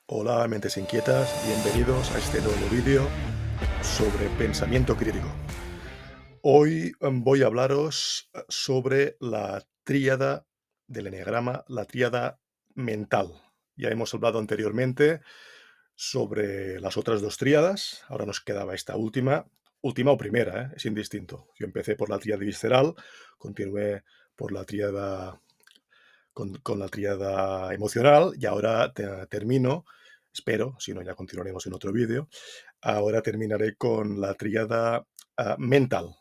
Hola, mentes inquietas, bienvenidos a este nuevo vídeo sobre pensamiento crítico. Hoy voy a hablaros sobre la tríada del eneagrama, la tríada mental. Ya hemos hablado anteriormente sobre las otras dos tríadas, ahora nos quedaba esta última o primera, es indistinto. Yo empecé por la tríada visceral, continué por la tríada con la tríada emocional y ahora termino, espero, si no ya continuaremos en otro vídeo, ahora terminaré con la tríada mental.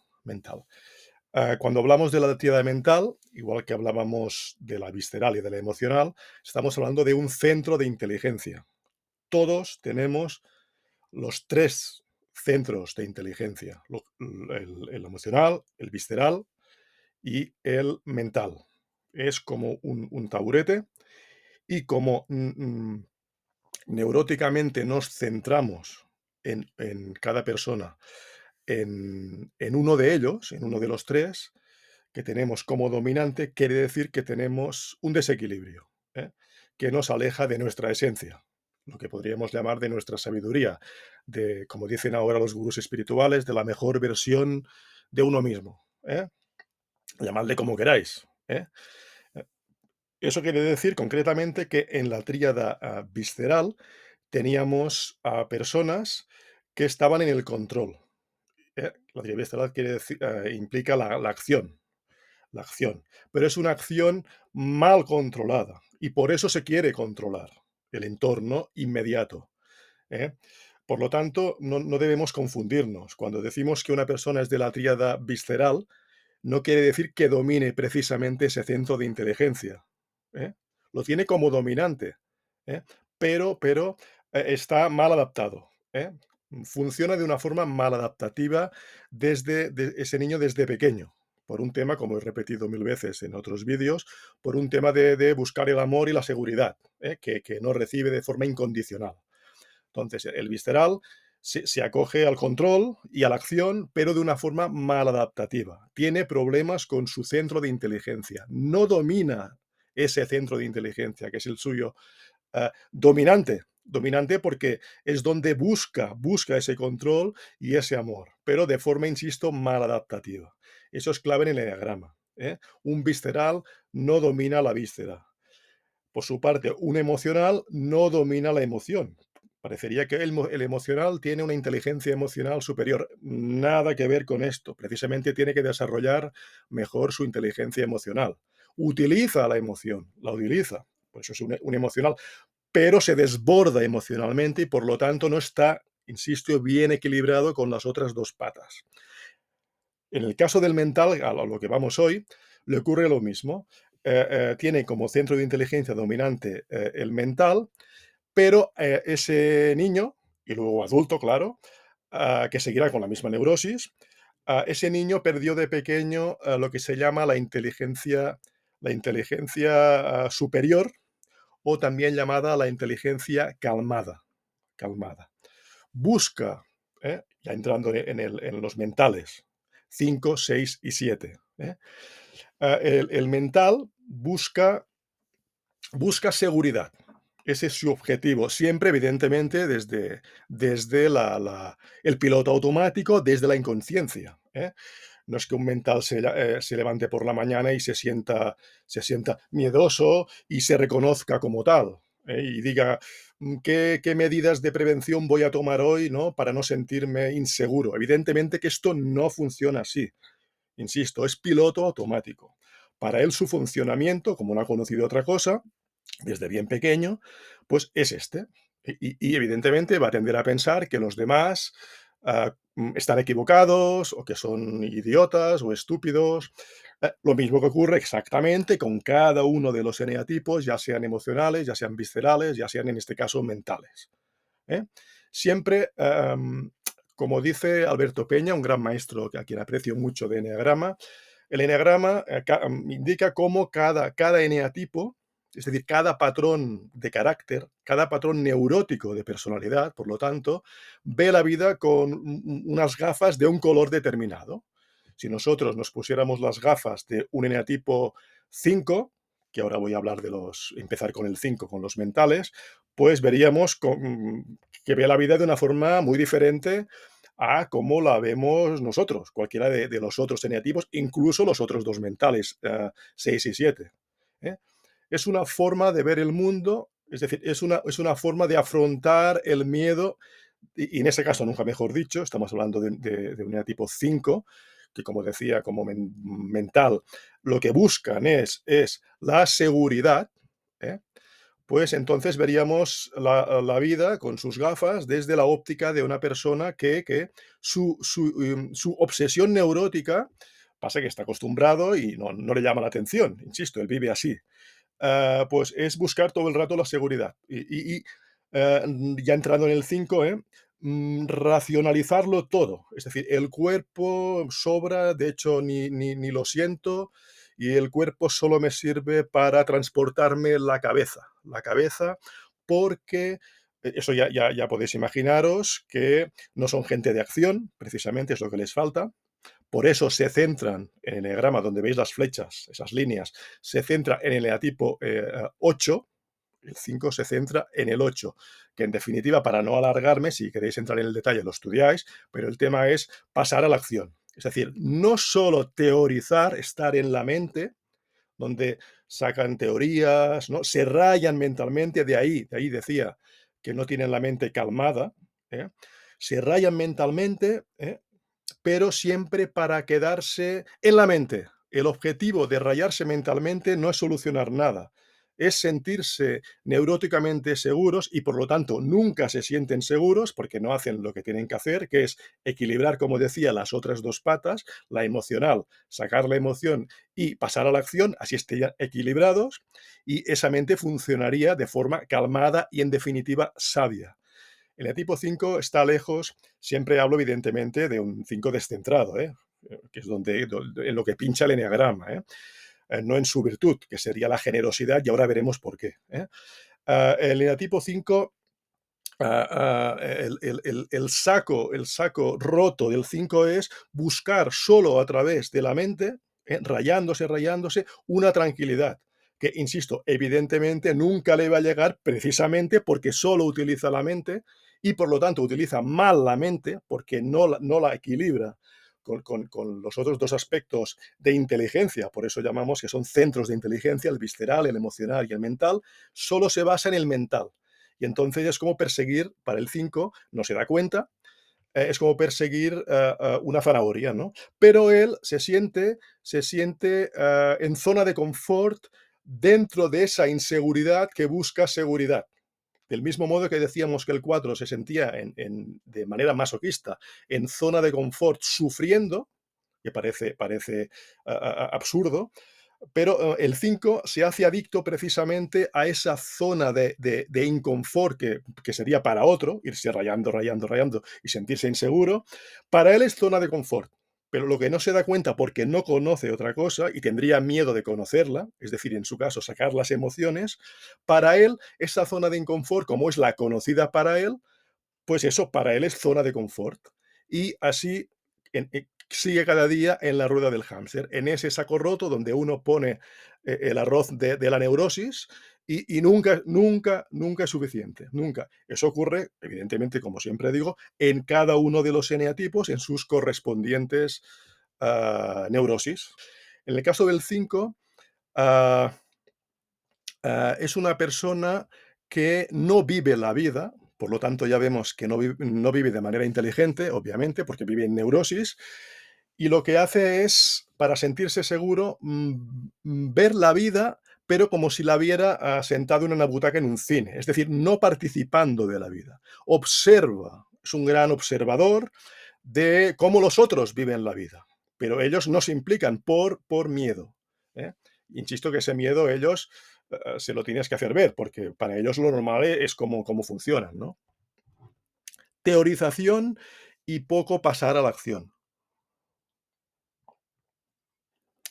Cuando hablamos de la tríada mental, igual que hablábamos de la visceral y de la emocional, estamos hablando de un centro de inteligencia. Todos tenemos los tres centros de inteligencia, el emocional, el visceral y el mental. Es como un taburete y como neuróticamente nos centramos en cada persona, en uno de ellos, en uno de los tres que tenemos como dominante, quiere decir que tenemos un desequilibrio, ¿eh? Que nos aleja de nuestra esencia, lo que podríamos llamar de nuestra sabiduría, de, como dicen ahora los gurús espirituales, de la mejor versión de uno mismo, ¿eh? Llamadle como queráis, ¿eh? Eso quiere decir concretamente que en la tríada visceral teníamos a personas que estaban en el control. La tríada visceral quiere decir, implica la acción, pero es una acción mal controlada y por eso se quiere controlar el entorno inmediato. ¿Eh? Por lo tanto, no debemos confundirnos. Cuando decimos que una persona es de la tríada visceral, no quiere decir que domine precisamente ese centro de inteligencia, ¿eh? Lo tiene como dominante, ¿eh? Pero está mal adaptado, ¿eh? Funciona de una forma mal adaptativa ese niño desde pequeño, por un tema, como he repetido mil veces en otros vídeos, por un tema de buscar el amor y la seguridad, que no recibe de forma incondicional. Entonces, el visceral se acoge al control y a la acción, pero de una forma maladaptativa. Tiene problemas con su centro de inteligencia. No domina ese centro de inteligencia, que es el suyo, dominante. Dominante porque es donde busca ese control y ese amor, pero de forma, insisto, maladaptativa. Eso es clave en el eneagrama, ¿eh? Un visceral no domina la víscera. Por su parte, un emocional no domina la emoción. Parecería que el emocional tiene una inteligencia emocional superior. Nada que ver con esto. Precisamente tiene que desarrollar mejor su inteligencia emocional. Utiliza la emoción, la utiliza. Pues es un emocional, pero se desborda emocionalmente y por lo tanto no está, insisto, bien equilibrado con las otras dos patas. En el caso del mental, a lo que vamos hoy, le ocurre lo mismo. Tiene como centro de inteligencia dominante el mental, pero ese niño, y luego adulto, claro, que seguirá con la misma neurosis, ese niño perdió de pequeño lo que se llama la inteligencia superior o también llamada la inteligencia calmada. Busca, ya entrando en los mentales, 5, 6 y 7. El mental busca seguridad. Ese es su objetivo, siempre evidentemente desde el piloto automático, desde la inconsciencia, ¿eh? No es que un mental se levante por la mañana y se sienta miedoso y se reconozca como tal, y diga, ¿qué medidas de prevención voy a tomar hoy, ¿no? Para no sentirme inseguro. Evidentemente que esto no funciona así. Insisto, es piloto automático. Para él su funcionamiento, como no ha conocido otra cosa, desde bien pequeño, pues es este. Y evidentemente va a tender a pensar que los demás están equivocados o que son idiotas o estúpidos. Lo mismo que ocurre exactamente con cada uno de los eneatipos, ya sean emocionales, ya sean viscerales, ya sean en este caso mentales, ¿eh? Siempre, como dice Alberto Peña, un gran maestro a quien aprecio mucho de eneagrama, el eneagrama indica cómo cada eneatipo, es decir, cada patrón de carácter, cada patrón neurótico de personalidad, por lo tanto, ve la vida con unas gafas de un color determinado. Si nosotros nos pusiéramos las gafas de un eneatipo 5, que ahora voy a hablar empezar con el 5, con los mentales, pues veríamos que ve la vida de una forma muy diferente a cómo la vemos nosotros, cualquiera de los otros eneatipos, incluso los otros 2 mentales, 6 y 7, ¿eh? Es una forma de ver el mundo, es decir, es una forma de afrontar el miedo, y en ese caso, nunca mejor dicho, estamos hablando de un eneatipo 5, que, como decía, como mental, lo que buscan es la seguridad, ¿eh? Pues entonces veríamos la vida con sus gafas desde la óptica de una persona que su obsesión neurótica, pasa que está acostumbrado y no le llama la atención, insisto, él vive así, pues es buscar todo el rato la seguridad. Ya entrando en el 5, racionalizarlo todo. Es decir, el cuerpo sobra, de hecho, ni lo siento, y el cuerpo solo me sirve para transportarme la cabeza. La cabeza, porque eso ya podéis imaginaros que no son gente de acción, precisamente es lo que les falta. Por eso se centran en el eneagrama, donde veis las flechas, esas líneas, se centra en el eneatipo 8, el 5 se centra en el 8, que en definitiva, para no alargarme, si queréis entrar en el detalle, lo estudiáis, pero el tema es pasar a la acción. Es decir, no solo teorizar, estar en la mente, donde sacan teorías, ¿no? Se rayan mentalmente, de ahí decía que no tienen la mente calmada, ¿eh? Se rayan mentalmente, pero siempre para quedarse en la mente. El objetivo de rayarse mentalmente no es solucionar nada, es sentirse neuróticamente seguros y por lo tanto nunca se sienten seguros porque no hacen lo que tienen que hacer, que es equilibrar, como decía, las otras 2 patas, la emocional, sacar la emoción y pasar a la acción, así estén equilibrados, y esa mente funcionaría de forma calmada y en definitiva sabia. El tipo 5 está lejos, siempre hablo evidentemente de un 5 descentrado, que es en lo que pincha el eneagrama, no en su virtud, que sería la generosidad, y ahora veremos por qué. El eneatipo 5, el saco roto del 5 es buscar solo a través de la mente, rayándose, una tranquilidad. Que, insisto, evidentemente nunca le va a llegar precisamente porque solo utiliza la mente y por lo tanto utiliza mal la mente porque no la equilibra con los otros 2 aspectos de inteligencia, por eso llamamos que son centros de inteligencia, el visceral, el emocional y el mental, solo se basa en el mental. Y entonces es como perseguir, para el 5 no se da cuenta, es como perseguir una zanahoria, ¿no? Pero él se siente en zona de confort dentro de esa inseguridad que busca seguridad. Del mismo modo que decíamos que el 4 se sentía de manera masoquista en zona de confort sufriendo, que parece absurdo, pero el 5 se hace adicto precisamente a esa zona de inconfort que sería para otro, irse rayando y sentirse inseguro. Para él es zona de confort, pero lo que no se da cuenta porque no conoce otra cosa y tendría miedo de conocerla, es decir, en su caso, sacar las emociones, para él esa zona de inconfort, como es la conocida para él, pues eso para él es zona de confort. Y así sigue cada día en la rueda del hámster, en ese saco roto donde uno pone el arroz de la neurosis y nunca es suficiente, nunca. Eso ocurre, evidentemente, como siempre digo, en cada uno de los eneatipos, en sus correspondientes neurosis. En el caso del 5, es una persona que no vive la vida, por lo tanto ya vemos que no vive de manera inteligente, obviamente, porque vive en neurosis, y lo que hace es, para sentirse seguro, ver la vida, pero como si la viera sentado en una butaca en un cine, es decir, no participando de la vida. Observa, es un gran observador de cómo los otros viven la vida, pero ellos no se implican por miedo, ¿eh? Insisto que ese miedo ellos se lo tienes que hacer ver, porque para ellos lo normal es cómo funcionan, ¿no? Teorización y poco pasar a la acción.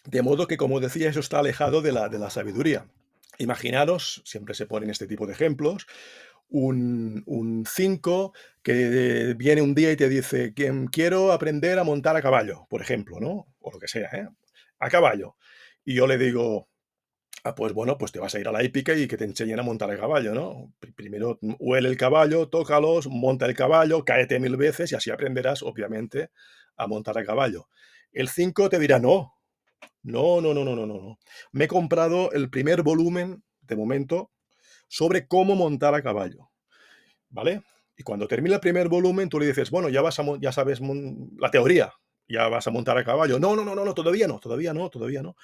De modo que, como decía, eso está alejado de la sabiduría. Imaginaros, siempre se ponen este tipo de ejemplos, un 5 que viene un día y te dice: Quiero aprender a montar a caballo", por ejemplo, ¿no? O lo que sea, ¿eh? A caballo. Y yo le digo: Pues bueno, pues te vas a ir a la hípica y que te enseñen a montar a caballo, ¿no? Primero huele el caballo, tócalos, monta el caballo, cáete 1000 veces y así aprenderás, obviamente, a montar a caballo. El 5 te dirá: "No, no, no, no, no, no, no, no. Me he comprado el primer volumen, de momento, sobre cómo montar a caballo", ¿vale? Y cuando termina el primer volumen, tú le dices: "Bueno, ya sabes la teoría, ya vas a montar a caballo". "No, no, no, no, no, todavía no, todavía no, todavía no".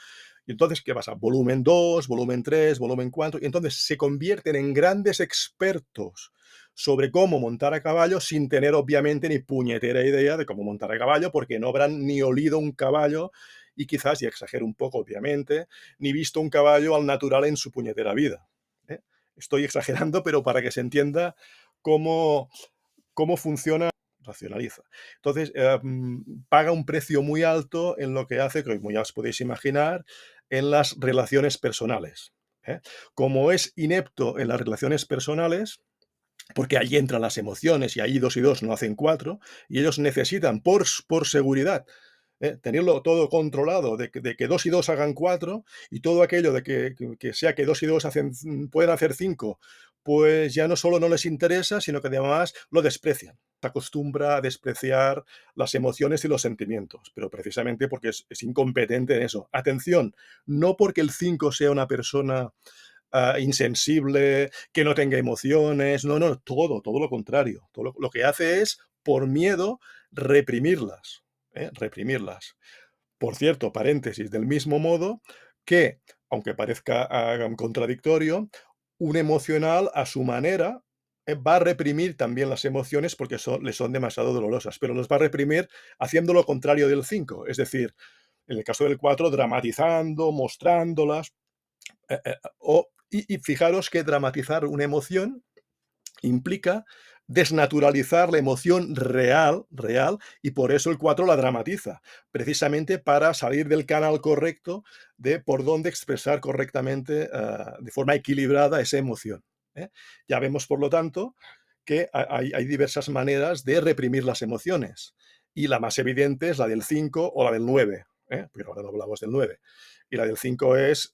Y entonces, ¿qué pasa? Volumen 2, volumen 3, volumen 4, y entonces se convierten en grandes expertos sobre cómo montar a caballo sin tener obviamente ni puñetera idea de cómo montar a caballo, porque no habrán ni olido un caballo y quizás, y exagero un poco obviamente, ni visto un caballo al natural en su puñetera vida, ¿eh? Estoy exagerando, pero para que se entienda cómo, cómo funciona, racionaliza. Entonces, paga un precio muy alto en lo que hace, que como ya os podéis imaginar, en las relaciones personales, ¿eh? Como es inepto en las relaciones personales, porque allí entran las emociones y ahí 2 y 2 no hacen 4, y ellos necesitan por seguridad, tenerlo todo controlado, de que 2 y 2 hagan 4 y todo aquello de que sea que 2 y 2 pueden hacer 5, pues ya no solo no les interesa, sino que además lo desprecian. Se acostumbra a despreciar las emociones y los sentimientos, pero precisamente porque es incompetente en eso. Atención, no porque el 5 sea una persona insensible, que no tenga emociones, no, no, todo lo contrario. Todo lo que hace es, por miedo, reprimirlas, reprimirlas. Por cierto, paréntesis, del mismo modo que, aunque parezca contradictorio, un emocional a su manera va a reprimir también las emociones porque le son demasiado dolorosas, pero los va a reprimir haciendo lo contrario del 5, es decir, en el caso del 4, dramatizando, mostrándolas, y fijaros que dramatizar una emoción implica desnaturalizar la emoción real, real, y por eso el 4 la dramatiza, precisamente para salir del canal correcto de por dónde expresar correctamente, de forma equilibrada esa emoción, ¿eh? Ya vemos, por lo tanto, que hay diversas maneras de reprimir las emociones, y la más evidente es la del 5 o la del 9, pero ahora no hablamos del 9. Y la del 5 es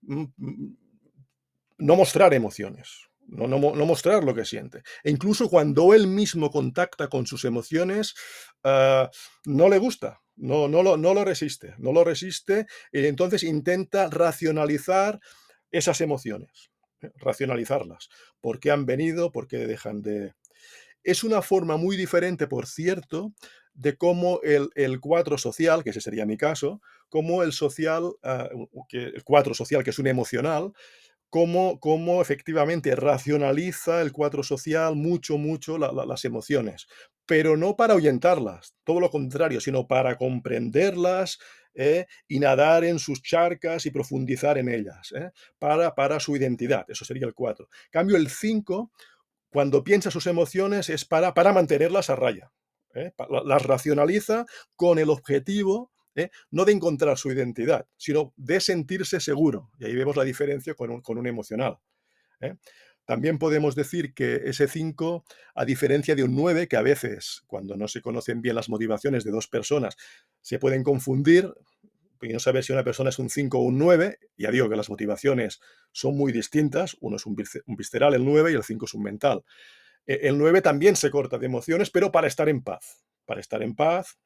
no mostrar emociones, no mostrar lo que siente. E incluso cuando él mismo contacta con sus emociones, ah, no le gusta, no lo resiste, no lo resiste, y entonces intenta racionalizar esas emociones, racionalizarlas. ¿Por qué han venido? ¿Por qué dejan de...? Es una forma muy diferente, por cierto, de cómo el 4 social, que ese sería mi caso, como el social, el 4 social, que es un emocional, cómo efectivamente racionaliza el cuadro social mucho, mucho las emociones, pero no para ahuyentarlas, todo lo contrario, sino para comprenderlas, y nadar en sus charcas y profundizar en ellas, para su identidad. Eso sería el 4. Cambio, el 5, cuando piensa sus emociones, es para mantenerlas a raya, las racionaliza con el objetivo, no de encontrar su identidad, sino de sentirse seguro. Y ahí vemos la diferencia con un emocional, ¿eh? También podemos decir que ese 5, a diferencia de un 9, que a veces, cuando no se conocen bien las motivaciones de dos personas, se pueden confundir y no saber si una persona es un 5 o un 9. Ya digo que las motivaciones son muy distintas. Uno es un visceral, el 9, y el 5 es un mental. El 9 también se corta de emociones, pero para estar en paz. Para estar en paz,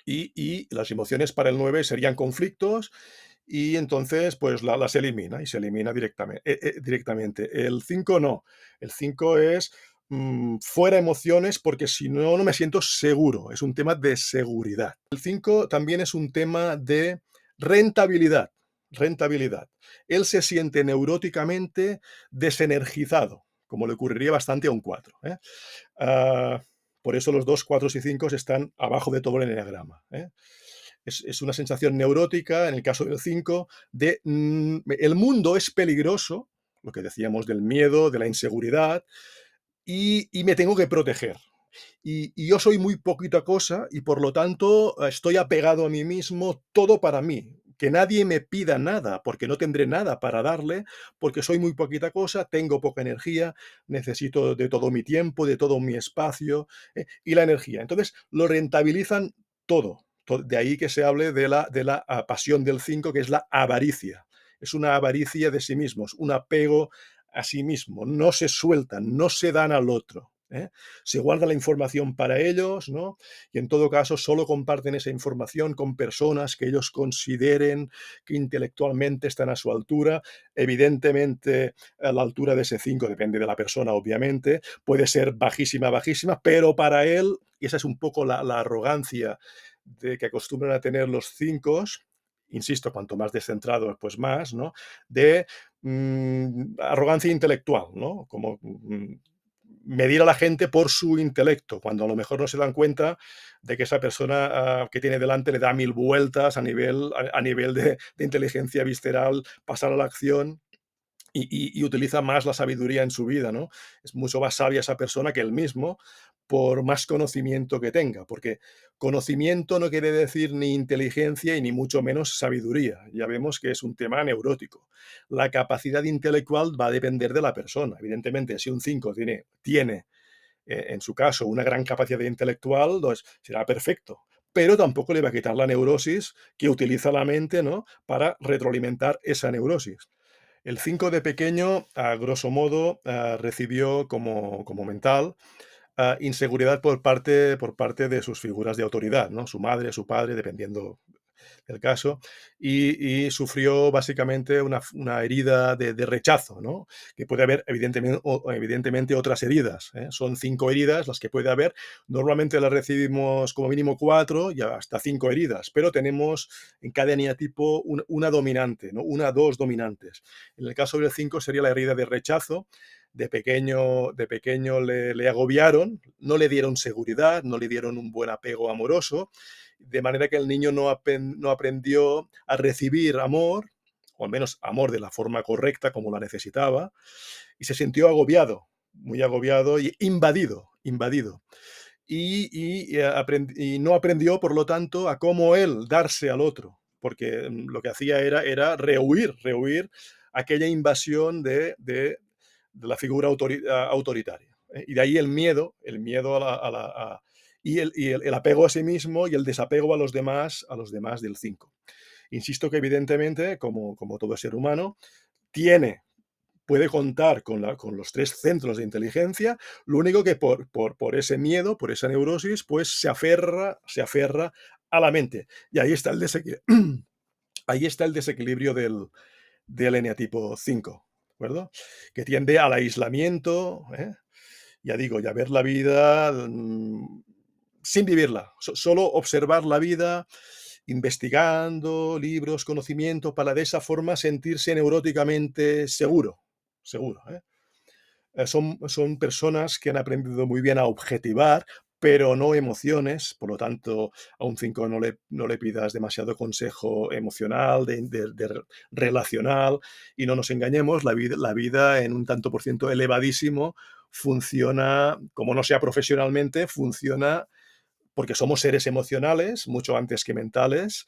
y las emociones para el 9 serían conflictos, y entonces pues las elimina y se elimina directamente. El 5 no. El 5 es fuera emociones porque si no, no me siento seguro. Es un tema de seguridad. El 5 también es un tema de rentabilidad. Rentabilidad. Él se siente neuróticamente desenergizado, como le ocurriría bastante a un 4, ¿eh? Ah, por eso los 2, 4 y 5 están abajo de todo el eneagrama, ¿eh? Es una sensación neurótica, en el caso del 5, de el mundo es peligroso, lo que decíamos del miedo, de la inseguridad, y me tengo que proteger. Y yo soy muy poquita cosa y por lo tanto estoy apegado a mí mismo, todo para mí. Que nadie me pida nada, porque no tendré nada para darle, porque soy muy poquita cosa, tengo poca energía, necesito de todo mi tiempo, de todo mi espacio, y la energía. Entonces lo rentabilizan todo. De ahí que se hable de la pasión del 5, que es la avaricia. es una avaricia de sí mismos, un apego a sí mismo, no se sueltan, no se dan al otro, ¿eh? Se guarda la información para ellos, ¿no? Y en todo caso solo comparten esa información con personas que ellos consideren que intelectualmente están a su altura. Evidentemente, a la altura de ese 5 depende de la persona, obviamente, puede ser bajísima, bajísima, pero para él, y esa es un poco la arrogancia de que acostumbran a tener los 5, insisto, cuanto más descentrado, pues más, ¿no? De arrogancia intelectual, ¿no? Como medir a la gente por su intelecto, cuando a lo mejor no se dan cuenta de que esa persona que tiene delante le da mil vueltas a nivel de inteligencia visceral, pasar a la acción y utiliza más la sabiduría en su vida, ¿no? Es mucho más sabia esa persona que él mismo, por más conocimiento que tenga, porque conocimiento no quiere decir ni inteligencia y ni mucho menos sabiduría. Ya vemos que es un tema neurótico. La capacidad intelectual va a depender de la persona. Evidentemente, si un 5 tiene en su caso, una gran capacidad intelectual, pues será perfecto. Pero tampoco le va a quitar la neurosis que utiliza la mente, ¿no? Para retroalimentar esa neurosis. El 5 de pequeño, a grosso modo, recibió como mental inseguridad por parte de sus figuras de autoridad, ¿no? Su madre, su padre, dependiendo el caso, y sufrió básicamente una herida de rechazo, ¿no? Que puede haber evidentemente otras heridas, ¿eh? Son 5 heridas las que puede haber. Normalmente las recibimos como mínimo 4 y hasta 5 heridas, pero tenemos en cada eneatipo una dominante, ¿no? Una, dos dominantes. En el caso del 5 sería la herida de rechazo. De pequeño le agobiaron, no le dieron seguridad, no le dieron un buen apego amoroso, de manera que el niño no aprendió a recibir amor, o al menos amor de la forma correcta como la necesitaba, y se sintió agobiado, muy agobiado y invadido. Y no aprendió, por lo tanto, a cómo él darse al otro, porque lo que hacía era rehuir aquella invasión de la figura autoritaria. Y de ahí el miedo y el apego a sí mismo y el desapego a los demás del 5. Insisto que evidentemente, como todo ser humano, puede contar con los 3 centros de inteligencia, lo único que por ese miedo, por esa neurosis, pues se aferra a la mente. Y ahí está el desequilibrio del eneatipo 5, ¿de acuerdo? Que tiende al aislamiento, ¿eh? Ya digo, y a ver la vida sin vivirla, solo observar la vida investigando libros, conocimiento, para de esa forma sentirse neuróticamente seguro, ¿eh? Son personas que han aprendido muy bien a objetivar, pero no emociones, por lo tanto, a un 5 no le pidas demasiado consejo emocional, relacional, y no nos engañemos, la vida en un tanto por ciento elevadísimo funciona, como no sea profesionalmente, funciona porque somos seres emocionales, mucho antes que mentales,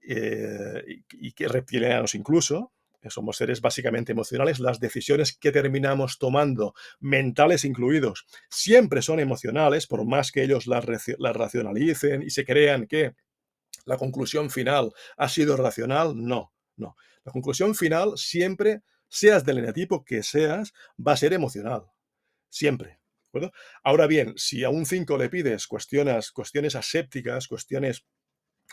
y que reptilianos incluso. Somos seres básicamente emocionales. Las decisiones que terminamos tomando, mentales incluidos, siempre son emocionales, por más que ellos las racionalicen y se crean que la conclusión final ha sido racional. No, no. La conclusión final siempre, seas del eneatipo que seas, va a ser emocional. Siempre, ¿de acuerdo? Ahora bien, si a un 5 le pides cuestiones asépticas, cuestiones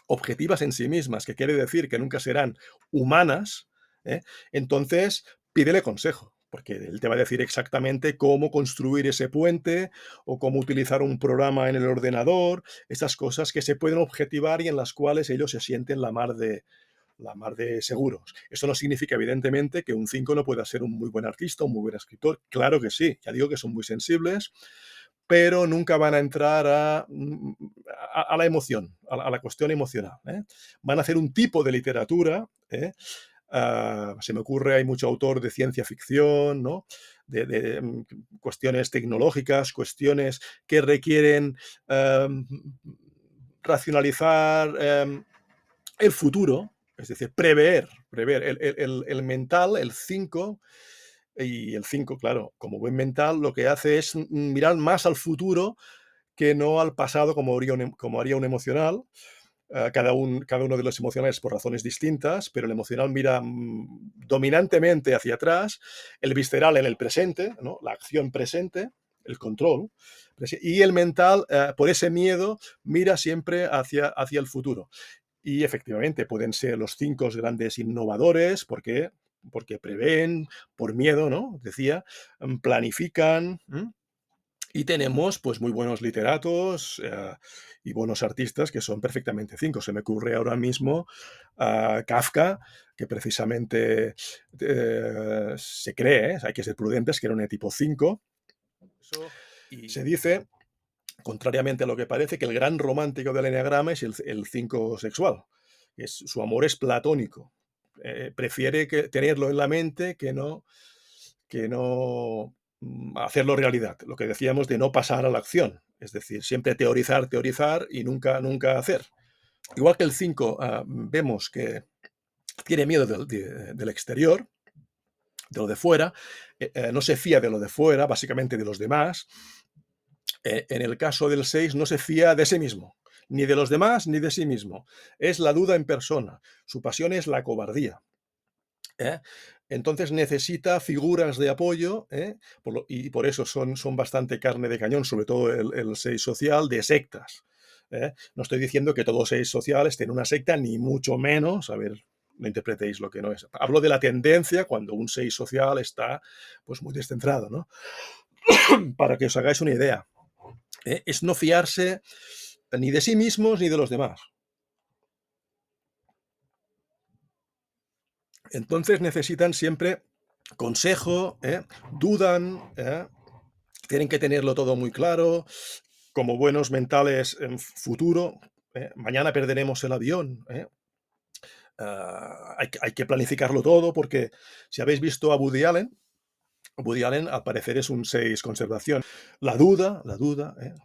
objetivas en sí mismas, que quiere decir que nunca serán humanas, ¿eh? Entonces pídele consejo, porque él te va a decir exactamente cómo construir ese puente o cómo utilizar un programa en el ordenador, esas cosas que se pueden objetivar y en las cuales ellos se sienten la mar de seguros. Eso no significa, evidentemente, que un 5 no pueda ser un muy buen artista, un muy buen escritor. Claro que sí, ya digo que son muy sensibles, pero nunca van a entrar a la emoción, a la cuestión emocional, ¿eh? Van a hacer un tipo de literatura, ¿eh? Se me ocurre, hay mucho autor de ciencia ficción, ¿no? De cuestiones tecnológicas, cuestiones que requieren racionalizar el futuro, es decir, prever. El mental, el 5, y el 5, claro, como buen mental, lo que hace es mirar más al futuro que no al pasado como haría un emocional, cada uno de los emocionales por razones distintas, pero el emocional mira dominantemente hacia atrás, el visceral en el presente, ¿no? La acción presente, el control, y el mental, por ese miedo, mira siempre hacia el futuro. Y efectivamente pueden ser los 5 grandes innovadores, porque prevén, por miedo, ¿no? Decía, planifican. Y tenemos, pues, muy buenos literatos, y buenos artistas que son perfectamente 5. Se me ocurre ahora mismo Kafka, que precisamente se cree, hay que ser prudentes, que era un tipo 5. Eso, y se dice, contrariamente a lo que parece, que el gran romántico del eneagrama es el 5 sexual. Su amor es platónico. Prefiere tenerlo en la mente que no hacerlo realidad. Lo que decíamos de no pasar a la acción. Es decir, siempre teorizar, teorizar y nunca hacer. Igual que el 5, vemos que tiene miedo del exterior, de lo de fuera, no se fía de lo de fuera, básicamente de los demás. En el caso del 6 no se fía de sí mismo, ni de los demás ni de sí mismo. Es la duda en persona. Su pasión es la cobardía. ¿Eh? Entonces necesita figuras de apoyo, y por eso son bastante carne de cañón, sobre todo el 6 social, de sectas. No estoy diciendo que todo 6 social esté en una secta, ni mucho menos, a ver, no interpretéis lo que no es. Hablo de la tendencia cuando un 6 social está pues muy descentrado, ¿no? Para que os hagáis una idea. Es no fiarse ni de sí mismos ni de los demás. Entonces necesitan siempre consejo, dudan, tienen que tenerlo todo muy claro, como buenos mentales en futuro. Mañana perderemos el avión. Hay que planificarlo todo porque si habéis visto a Woody Allen al parecer es un 6 conservación. La duda,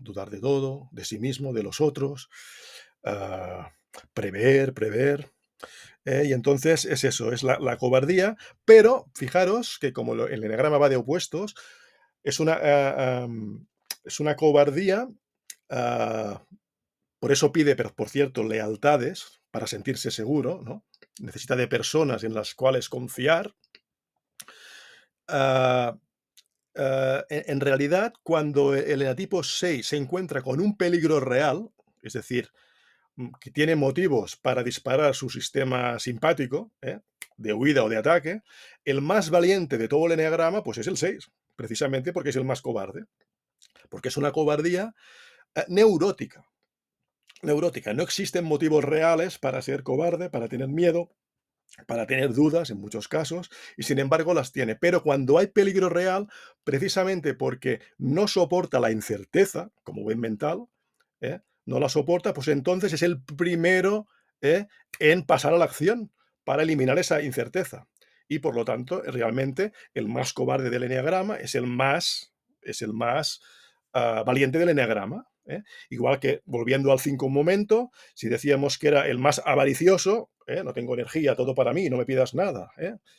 dudar de todo, de sí mismo, de los otros, ah, prever. Y entonces es eso, es la cobardía, pero fijaros que como el eneagrama va de opuestos, es una cobardía, ah, por eso pide, por cierto, lealtades para sentirse seguro, ¿no? Necesita de personas en las cuales confiar. Ah, en realidad, cuando el enatipo 6 se encuentra con un peligro real, es decir, que tiene motivos para disparar su sistema simpático, de huida o de ataque, el más valiente de todo el eneagrama, pues es el 6, precisamente porque es el más cobarde, porque es una cobardía neurótica. Neurótica. No existen motivos reales para ser cobarde, para tener miedo, para tener dudas en muchos casos, y sin embargo las tiene. Pero cuando hay peligro real, precisamente porque no soporta la incerteza, como buen mental, no la soporta, pues entonces es el primero en pasar a la acción para eliminar esa incerteza. Y por lo tanto, realmente, el más cobarde del eneagrama es el más valiente del eneagrama. Igual que, volviendo al 5 un momento, si decíamos que era el más avaricioso, no tengo energía, todo para mí, no me pidas nada,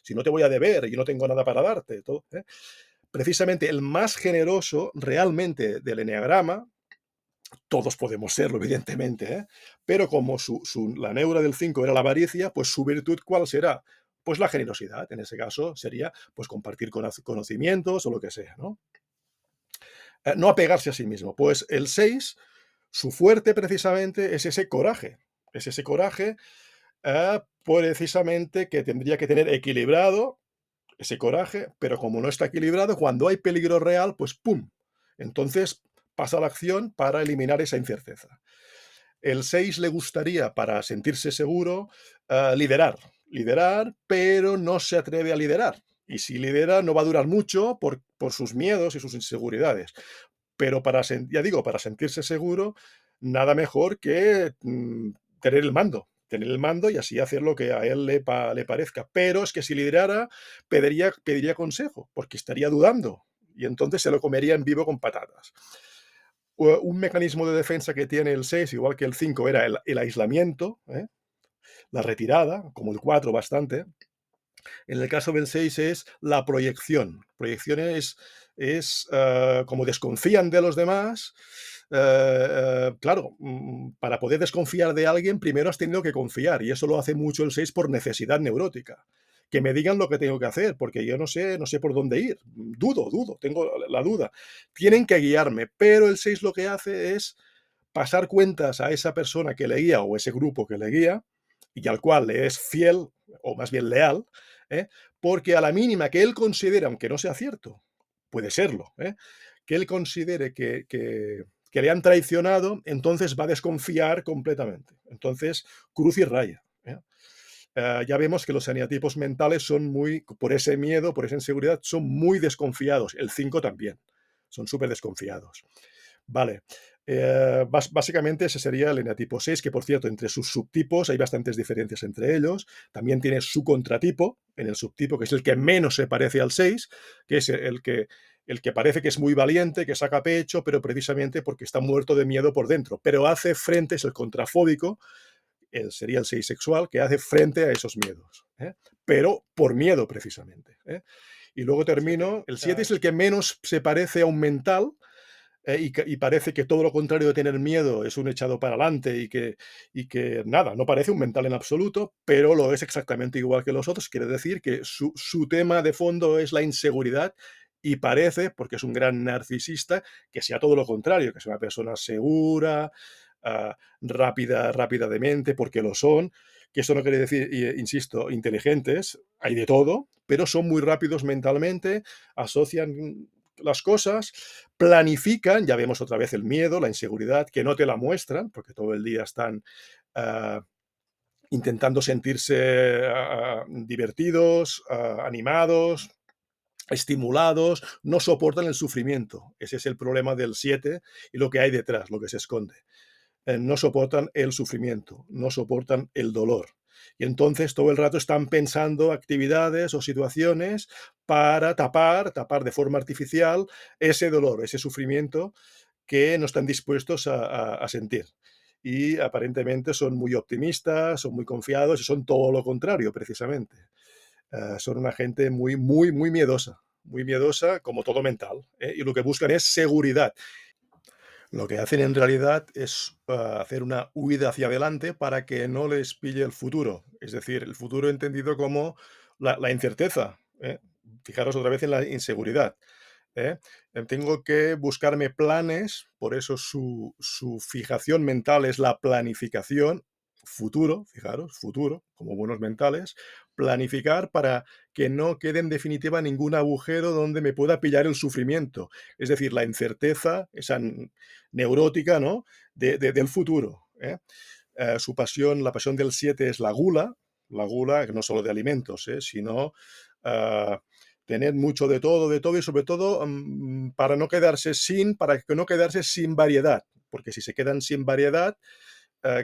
si no te voy a deber y no tengo nada para darte. Todo, precisamente el más generoso realmente del eneagrama, todos podemos serlo, evidentemente, pero como la neura del 5 era la avaricia, pues su virtud, ¿cuál será? Pues la generosidad. En ese caso sería pues compartir conocimientos o lo que sea, ¿no? No apegarse a sí mismo. Pues el 6, su fuerte precisamente es ese coraje precisamente que tendría que tener equilibrado ese coraje, pero como no está equilibrado, cuando hay peligro real, pues ¡pum! Entonces pasa a la acción para eliminar esa incerteza. El 6 le gustaría, para sentirse seguro, liderar, pero no se atreve a liderar. Y si lidera, no va a durar mucho por sus miedos y sus inseguridades. Pero ya digo, para sentirse seguro, nada mejor que tener el mando. Tener el mando y así hacer lo que a él le parezca. Pero es que si liderara, pediría consejo, porque estaría dudando. Y entonces se lo comería en vivo con patatas. Un mecanismo de defensa que tiene el 6, igual que el 5, era el aislamiento, la retirada, como el 4 bastante. En el caso del 6 es la proyección. Proyección es como desconfían de los demás, claro, para poder desconfiar de alguien, primero has tenido que confiar, y eso lo hace mucho el 6 por necesidad neurótica. Que me digan lo que tengo que hacer, porque yo no sé por dónde ir. Dudo, tengo la duda. Tienen que guiarme, pero el 6 lo que hace es pasar cuentas a esa persona que le guía o ese grupo que le guía y al cual le es fiel o más bien leal, ¿eh? Porque a la mínima que él considere, aunque no sea cierto, puede serlo, que él considere que le han traicionado, entonces va a desconfiar completamente. Entonces, cruz y raya. Ya vemos que los eneatipos mentales son muy, por ese miedo, por esa inseguridad, son muy desconfiados. El 5 también, son súper desconfiados. Vale. Básicamente ese sería el eneatipo 6, que por cierto, entre sus subtipos hay bastantes diferencias entre ellos. También tiene su contratipo en el subtipo, que es el que menos se parece al 6, que es el que parece que es muy valiente, que saca pecho, pero precisamente porque está muerto de miedo por dentro. Pero hace frente, es el contrafóbico, sería el 6 sexual, que hace frente a esos miedos, pero por miedo precisamente. Y luego termino, el 7 es el que menos se parece a un mental, y parece que todo lo contrario de tener miedo es un echado para adelante y que nada, no parece un mental en absoluto, pero lo es exactamente igual que los otros. Quiere decir que su tema de fondo es la inseguridad y parece, porque es un gran narcisista, que sea todo lo contrario, que sea una persona segura, rápida de mente, porque lo son, que esto no quiere decir, insisto, inteligentes, hay de todo, pero son muy rápidos mentalmente, asocian las cosas, planifican, ya vemos otra vez el miedo, la inseguridad, que no te la muestran, porque todo el día están ah, intentando sentirse divertidos, animados, estimulados, no soportan el sufrimiento. Ese es el problema del 7 y lo que hay detrás, lo que se esconde. No soportan el sufrimiento, no soportan el dolor. Y entonces todo el rato están pensando actividades o situaciones para tapar de forma artificial ese dolor, ese sufrimiento que no están dispuestos a sentir. Y aparentemente son muy optimistas, son muy confiados y son todo lo contrario, precisamente. Son una gente muy miedosa, como todo mental, y lo que buscan es seguridad. Lo que hacen en realidad es hacer una huida hacia adelante para que no les pille el futuro. Es decir, el futuro entendido como la incerteza. Fijaros otra vez en la inseguridad. ¿eh? Tengo que buscarme planes, por eso su fijación mental es la planificación, futuro, fijaros, futuro, como buenos mentales, planificar para que no quede en definitiva ningún agujero donde me pueda pillar el sufrimiento. Es decir, la incerteza, esa neurótica, ¿no? Del futuro. Su pasión, la pasión del 7 es la gula, no solo de alimentos, sino ah, tener mucho de todo y sobre todo para que no quedarse sin variedad, porque si se quedan sin variedad,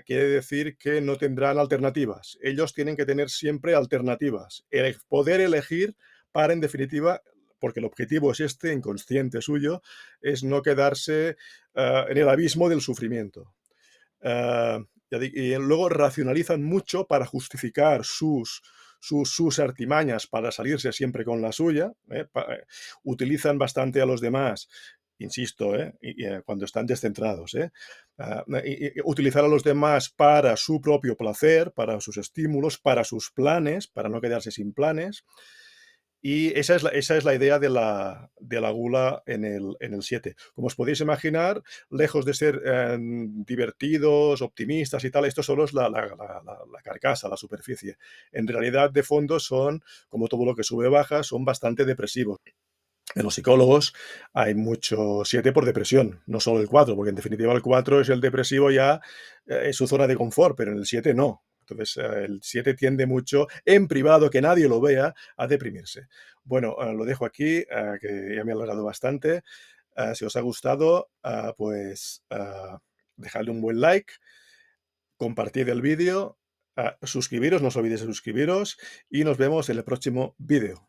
quiere decir que no tendrán alternativas. Ellos tienen que tener siempre alternativas, poder elegir para, en definitiva, porque el objetivo es este, inconsciente suyo, es no quedarse en el abismo del sufrimiento. Ah, y luego racionalizan mucho para justificar sus artimañas para salirse siempre con la suya. Utilizan bastante a los demás, insisto, cuando están descentrados. Utilizar a los demás para su propio placer, para sus estímulos, para sus planes, para no quedarse sin planes. Y esa es la idea de la gula en el 7. Como os podéis imaginar, lejos de ser divertidos, optimistas y tal, esto solo es la carcasa, la superficie. En realidad, de fondo son, como todo lo que sube baja, son bastante depresivos. En los psicólogos hay mucho 7 por depresión, no solo el 4, porque en definitiva el 4 es el depresivo ya, es su zona de confort, pero en el 7 no. Entonces, el 7 tiende mucho, en privado, que nadie lo vea, a deprimirse. Bueno, lo dejo aquí, que ya me he alargado bastante. Si os ha gustado, pues dejadle un buen like, compartid el vídeo, suscribiros, no os olvidéis de suscribiros y nos vemos en el próximo vídeo.